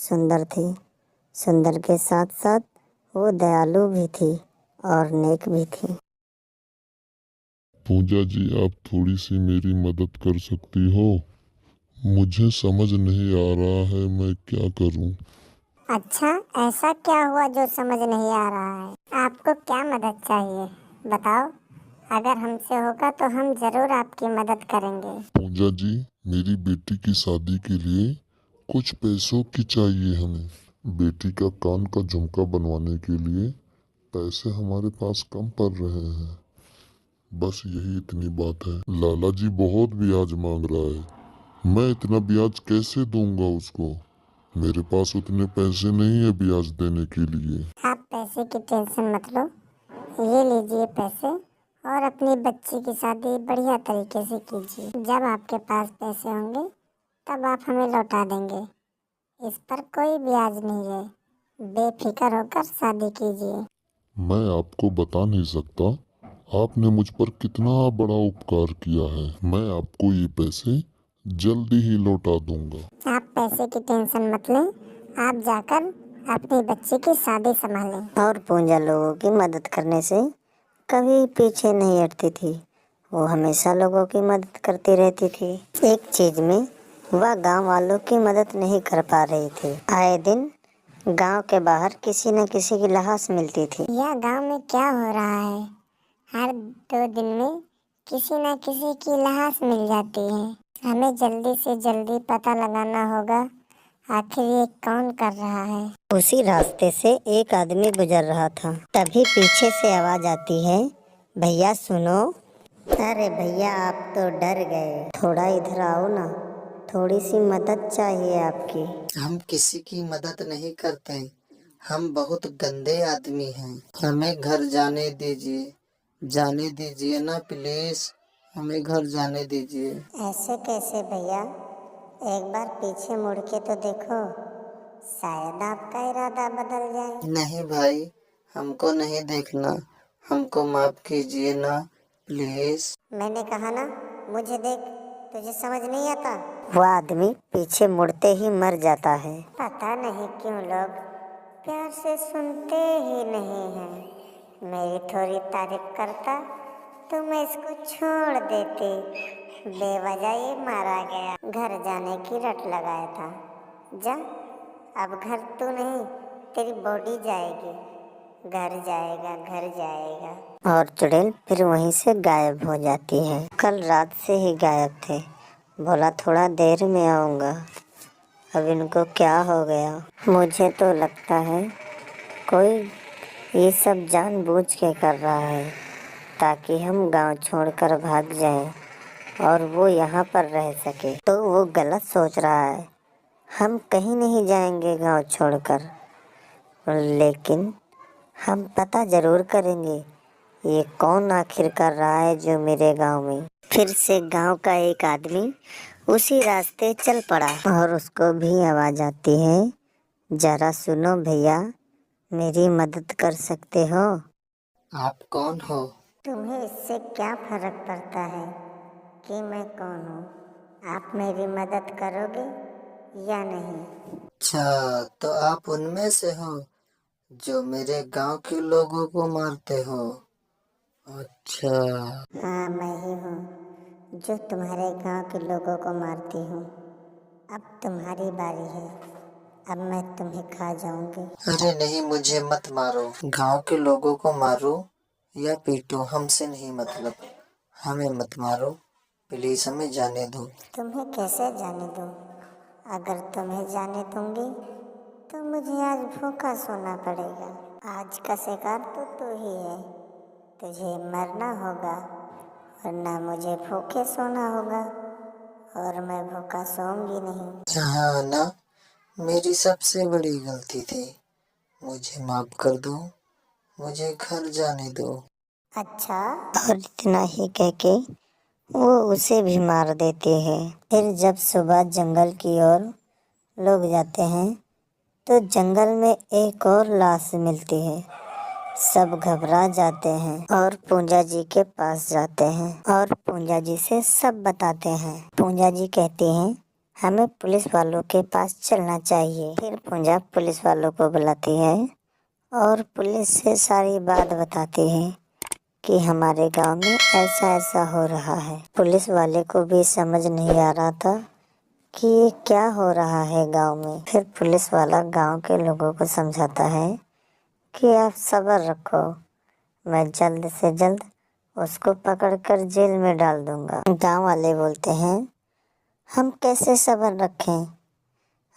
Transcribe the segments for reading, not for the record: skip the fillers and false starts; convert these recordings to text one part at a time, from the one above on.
सुंदर थी। सुंदर के साथ साथ वो दयालु भी थी और नेक भी थी। पूजा जी, आप थोड़ी सी मेरी मदद कर सकती हो? मुझे समझ नहीं आ रहा है मैं क्या करूं। अच्छा, ऐसा क्या हुआ जो समझ नहीं आ रहा है? आपको क्या मदद चाहिए, बताओ। अगर हमसे होगा तो हम जरूर आपकी मदद करेंगे। पूजा जी, मेरी बेटी की शादी के लिए कुछ पैसों की चाहिए हमें। बेटी का कान का झुमका बनवाने के लिए पैसे हमारे पास कम पड़ रहे हैं। बस यही इतनी बात है। लाला जी बहुत ब्याज मांग रहा है। मैं इतना ब्याज कैसे दूंगा उसको? मेरे पास उतने पैसे नहीं है ब्याज देने के लिए। आप पैसे की टेंशन मत लो। ये लीजिए पैसे और अपनी बच्ची की शादी बढ़िया तरीके से कीजिए। जब आपके पास पैसे होंगे तब आप हमें लौटा देंगे। इस पर कोई ब्याज नहीं है। बेफिक्र होकर शादी कीजिए। मैं आपको बता नहीं सकता आपने मुझ पर कितना बड़ा उपकार किया है। मैं आपको ये पैसे जल्दी ही लौटा दूंगा। आप पैसे की टेंशन मत लें। आप जाकर अपनी बच्ची की शादी संभालें। और पूजा लोगों की मदद करने से कभी पीछे नहीं हटती थी। वो हमेशा लोगों की मदद करती रहती थी। एक चीज में वह गांव वालों की मदद नहीं कर पा रही थी। आए दिन गांव के बाहर किसी न किसी की लाश मिलती थी। यह गांव में क्या हो रहा है? हर 2 दिन में किसी न किसी की लाश मिल जाती है। हमें जल्दी से जल्दी पता लगाना होगा आखिर ये कौन कर रहा है। उसी रास्ते से एक आदमी गुजर रहा था। तभी पीछे से आवाज आती है, भैया सुनो। अरे भैया, आप तो डर गए। थोड़ा इधर आओ ना, थोड़ी सी मदद चाहिए आपकी। हम किसी की मदद नहीं करते। हम बहुत गंदे आदमी हैं। हमें घर जाने दीजिए ना प्लीज। हमें घर जाने दीजिए। ऐसे कैसे भैया, एक बार पीछे मुड़ के तो देखो, शायद आपका इरादा बदल जाए। नहीं भाई, हमको नहीं देखना। हमको माफ कीजिए ना प्लीज। मैंने कहा ना, मुझे देख, तुझे समझ नहीं आता? वह आदमी पीछे मुड़ते ही मर जाता है। पता नहीं क्यों लोग प्यार से सुनते ही नहीं हैं। मेरी थोड़ी तारीफ करता तो मैं इसको छोड़ देती। बेवजह ये मारा गया। घर जाने की रट लगाया था। जा, अब घर तू नहीं, तेरी बॉडी जाएगी। घर जाएगा, घर जाएगा। और चुड़ैल फिर वहीं से गायब हो जाती है। कल रात से ही गायब थे। बोला थोड़ा देर में आऊँगा। अब इनको क्या हो गया? मुझे तो लगता है कोई ये सब जानबूझ के कर रहा है ताकि हम गांव छोड़कर भाग जाएं और वो यहाँ पर रह सके। तो वो गलत सोच रहा है। हम कहीं नहीं जाएंगे गांव छोड़कर, लेकिन हम पता जरूर करेंगे ये कौन आखिर कर रहा है जो मेरे गांव में। फिर से गांव का एक आदमी उसी रास्ते चल पड़ा और उसको भी आवाज आती है, जरा सुनो भैया, मेरी मदद कर सकते हो? आप कौन हो? तुम्हें इससे क्या फर्क पड़ता है कि मैं कौन हूँ? आप मेरी मदद करोगे या नहीं? अच्छा, तो आप उनमें से हो जो मेरे गांव के लोगों को मारते हो? अच्छा। हाँ, मैं ही हूँ जो तुम्हारे गांव के लोगों को मारती हूँ। अब तुम्हारी बारी है। अब मैं तुम्हें खा जाऊंगी। अरे नहीं, मुझे मत मारो। गांव के लोगों को मारो या पीटो, हमसे नहीं मतलब। हमें मत मारो प्लीज, हमें जाने दो। तुम्हें कैसे जाने दूँ? अगर तुम्हें जाने दूंगी तो मुझे आज भूखा सोना पड़ेगा। आज का शिकार तो तू ही है। तुझे मरना होगा वरना मुझे भूखे सोना होगा, और मैं भूखा सोऊंगी नहीं। हाँ ना, मेरी सबसे बड़ी गलती थी। मुझे माफ कर दो, मुझे घर जाने दो। अच्छा। और इतना ही कह के वो उसे भी मार देते हैं। फिर जब सुबह जंगल की ओर लोग जाते हैं तो जंगल में एक और लाश मिलती है। सब घबरा जाते हैं और पूंजा जी के पास जाते हैं और पूंजा जी से सब बताते हैं। पूंजा जी कहती हैं, हमें पुलिस वालों के पास चलना चाहिए। फिर पूजा पुलिस वालों को बुलाती है और पुलिस से सारी बात बताती है कि हमारे गांव में ऐसा ऐसा हो रहा है। पुलिस वाले को भी समझ नहीं आ रहा था कि ये क्या हो रहा है गांव में। फिर पुलिस वाला गांव के लोगों को समझाता है कि आप सब्र रखो, मैं जल्द से जल्द उसको पकड़कर जेल में डाल दूंगा। गांव वाले बोलते हैं, हम कैसे सब्र रखें,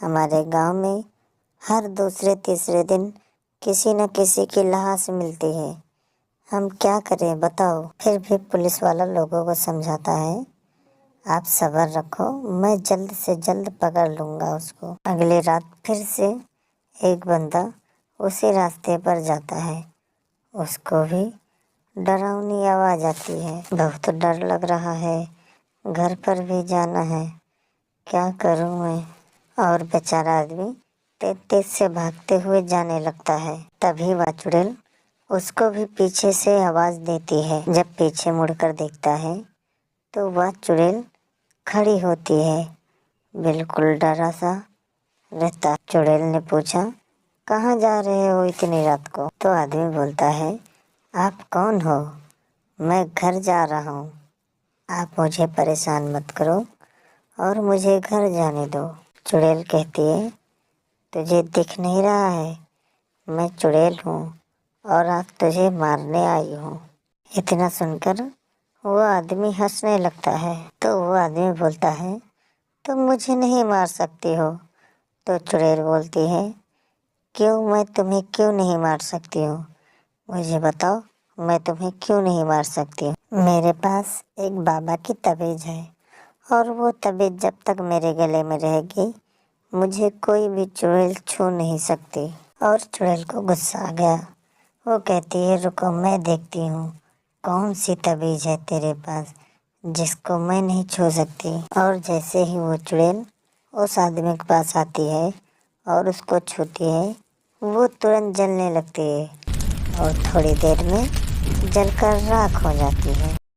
हमारे गांव में हर दूसरे तीसरे दिन किसी न किसी की लाश मिलती है, हम क्या करें बताओ। फिर भी पुलिस वाला लोगों को समझाता है, आप सब्र रखो, मैं जल्द से जल्द पकड़ लूँगा उसको। अगली रात फिर से एक बंदा उसी रास्ते पर जाता है। उसको भी डरावनी आवाज़ आती है। बहुत डर लग रहा है, घर पर भी जाना है, क्या करूँ मैं। और बेचारा आदमी तेज से भागते हुए जाने लगता है। तभी वह चुड़ैल उसको भी पीछे से आवाज़ देती है। जब पीछे मुड़कर देखता है तो वह चुड़ैल खड़ी होती है, बिल्कुल डरा सा रहता। चुड़ैल ने पूछा, कहाँ जा रहे हो इतनी रात को। तो आदमी बोलता है, आप कौन हो, मैं घर जा रहा हूँ, आप मुझे परेशान मत करो और मुझे घर जाने दो। चुड़ैल कहती है, तुझे दिख नहीं रहा है, मैं चुड़ैल हूँ और आज तुझे मारने आई हूँ। इतना सुनकर वो आदमी हंसने लगता है। तो वो आदमी बोलता है, तुम मुझे नहीं मार सकती हो। तो चुड़ैल बोलती है, क्यों, मैं तुम्हें क्यों नहीं मार सकती हूँ, मुझे बताओ, मैं तुम्हें क्यों नहीं मार सकती हूँ। मेरे पास एक बाबा की तबीज़ है और वो तबीज़ जब तक मेरे गले में रहेगी मुझे कोई भी चुड़ैल छू नहीं सकती। और चुड़ैल को गुस्सा आ गया। वो कहती है, रुको मैं देखती हूँ कौन सी तबीज़ है तेरे पास जिसको मैं नहीं छू सकती। और जैसे ही वो चुड़ैल उस आदमी के पास आती है और उसको छूती है, वो तुरंत जलने लगती है और थोड़ी देर में जलकर राख हो जाती है।